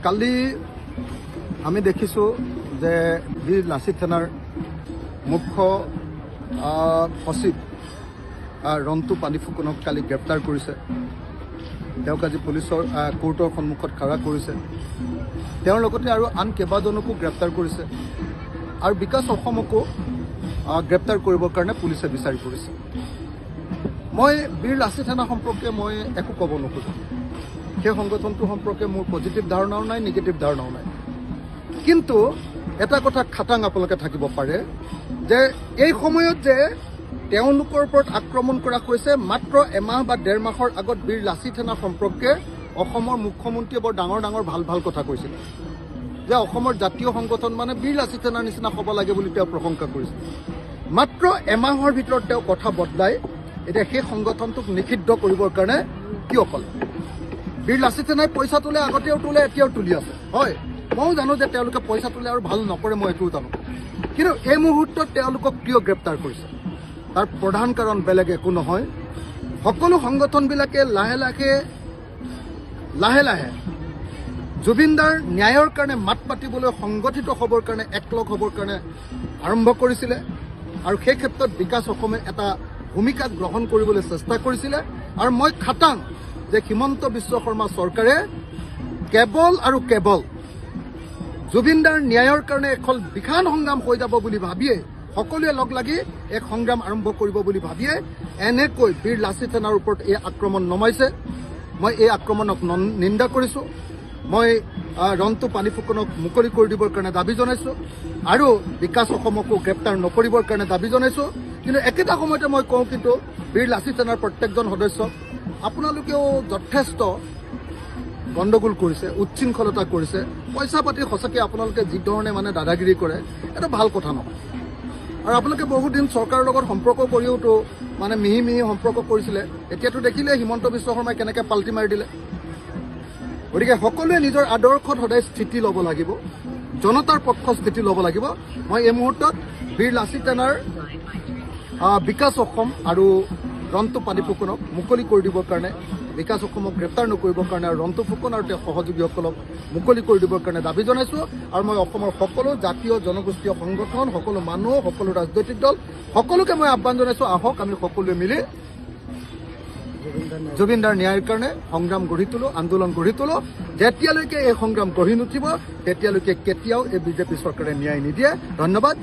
কালি আমি দেখিছোঁ যে বীৰ লাচিত সেনাৰ মুখ্য সচিব ৰন্তু পানীফুকনক কালি গ্ৰেপ্তাৰ কৰিছে। তেওঁক আজি পুলিচৰ কোৰ্টৰ সন্মুখত খাৰা কৰিছে। তেওঁৰ লগতে আৰু আন কেইবাজনকো গ্ৰেপ্তাৰ কৰিছে আৰু বিকাশ অসমকো গ্ৰেপ্তাৰ কৰিবৰ কাৰণে পুলিচে বিচাৰি ফুৰিছে। মই বীৰ লাচিত সেনা সম্পৰ্কে মই একো ক'ব নোখোজোঁ। সেই সংগঠনটো সম্পৰ্কে মোৰ পজিটিভ ধাৰণাও নাই, নিগেটিভ ধাৰণাও নাই। কিন্তু এটা কথা খাটাং আপোনালোকে থাকিব পাৰে যে এই সময়ত যে তেওঁলোকৰ ওপৰত আক্ৰমণ কৰা হৈছে, মাত্ৰ এমাহ বা ডেৰ মাহৰ আগত বীৰ লাচিত সেনা সম্পৰ্কে অসমৰ মুখ্যমন্ত্ৰীয়ে বৰ ডাঙৰ ডাঙৰ ভাল কথা কৈছিল যে অসমৰ জাতীয় সংগঠন মানে বীৰ লাচিত সেনাৰ নিচিনা হ'ব লাগে বুলি তেওঁ প্ৰশংসা কৰিছিল। মাত্ৰ এমাহৰ ভিতৰত তেওঁ কথা বদলাই এতিয়া সেই সংগঠনটোক নিষিদ্ধ কৰিবৰ কাৰণে কিয় ক'লে? বীৰ লাচিত সেনাই পইচা তোলে, আগতেও তোলে, এতিয়াও তুলি আছে। হয়, ময়ো জানো যে তেওঁলোকে পইচা তোলে আৰু ভাল নকৰে, মই এইটোও জানো। কিন্তু এই মুহূৰ্তত তেওঁলোকক কিয় গ্ৰেপ্তাৰ কৰিছে তাৰ প্ৰধান কাৰণ বেলেগ একো নহয়। সকলো সংগঠনবিলাকে লাহে লাহে জুবিনদাৰ ন্যায়ৰ কাৰণে মাত পাতিবলৈ সংগঠিত হ'বৰ কাৰণে, একলগ হ'বৰ কাৰণে আৰম্ভ কৰিছিলে আৰু সেই ক্ষেত্ৰত বিকাশ অসমে এটা ভূমিকা গ্ৰহণ কৰিবলৈ চেষ্টা কৰিছিলে। আৰু মই খাটাং যে হিমন্ত বিশ্ব শৰ্মা চৰকাৰে কেৱল আৰু কেৱল জুবিনদাৰ ন্যায়ৰ কাৰণে এখন বিশাল সংগ্ৰাম হৈ যাব বুলি ভাবিয়ে, সকলোৱে লগ লাগি এক সংগ্ৰাম আৰম্ভ কৰিব বুলি ভাবিয়ে এনেকৈ বীৰ লাচিত সেনাৰ ওপৰত এই আক্ৰমণ নমাইছে। মই এই আক্ৰমণক নিন্দা কৰিছোঁ। মই ৰন্তু পানীফুকনক মুকলি কৰি দিবৰ কাৰণে দাবী জনাইছোঁ আৰু বিকাশ অসমকো গ্ৰেপ্তাৰ নকৰিবৰ কাৰণে দাবী জনাইছোঁ। কিন্তু একেটা সময়তে মই কওঁ, কিন্তু বীৰ লাচিত সেনাৰ প্ৰত্যেকজন সদস্যক আপোনালোকেও যথেষ্ট গণ্ডগোল কৰিছে, উচ্ছৃংখলতা কৰিছে, পইচা পাতি সঁচাকৈ আপোনালোকে যিধৰণে মানে দাদাগিৰি কৰে, এটা ভাল কথা নহয়। আৰু আপোনালোকে বহুদিন চৰকাৰৰ লগত সম্পৰ্ক কৰিওতো মানে মিহি সম্পৰ্ক কৰিছিলে। এতিয়াতো দেখিলে হিমন্ত বিশ্ব শৰ্মাই কেনেকৈ পাল্টি মাৰি দিলে। গতিকে সকলোৱে নিজৰ আদৰ্শত সদায় স্থিতি ল'ব লাগিব, জনতাৰ পক্ষ স্থিতি ল'ব লাগিব। মই এই মুহূৰ্তত বীৰ লাচিত সেনাৰ বিকাশ অসম আৰু ৰন্তু পানীফুকনক মুকলি কৰি দিবৰ কাৰণে, বিকাশ অসমক গ্ৰেপ্তাৰ নকৰিবৰ কাৰণে আৰু ৰন্তু ফুকন আৰু তেওঁৰ সহযোগীসকলক মুকলি কৰি দিবৰ কাৰণে দাবী জনাইছোঁ। আৰু মই অসমৰ সকলো জাতীয় জনগোষ্ঠীয় সংগঠন, সকলো মানুহ, সকলো ৰাজনৈতিক দল, সকলোকে মই আহ্বান জনাইছোঁ, আহক আমি সকলোৱে মিলি জুবিনদাৰ ন্যায়ৰ কাৰণে সংগ্ৰাম গঢ়ি তোলো, আন্দোলন গঢ়ি তোলো। যেতিয়ালৈকে এই সংগ্ৰাম গঢ়ি নুঠিব তেতিয়ালৈকে কেতিয়াও এই বিজেপি চৰকাৰে ন্যায় নিদিয়ে। ধন্যবাদ।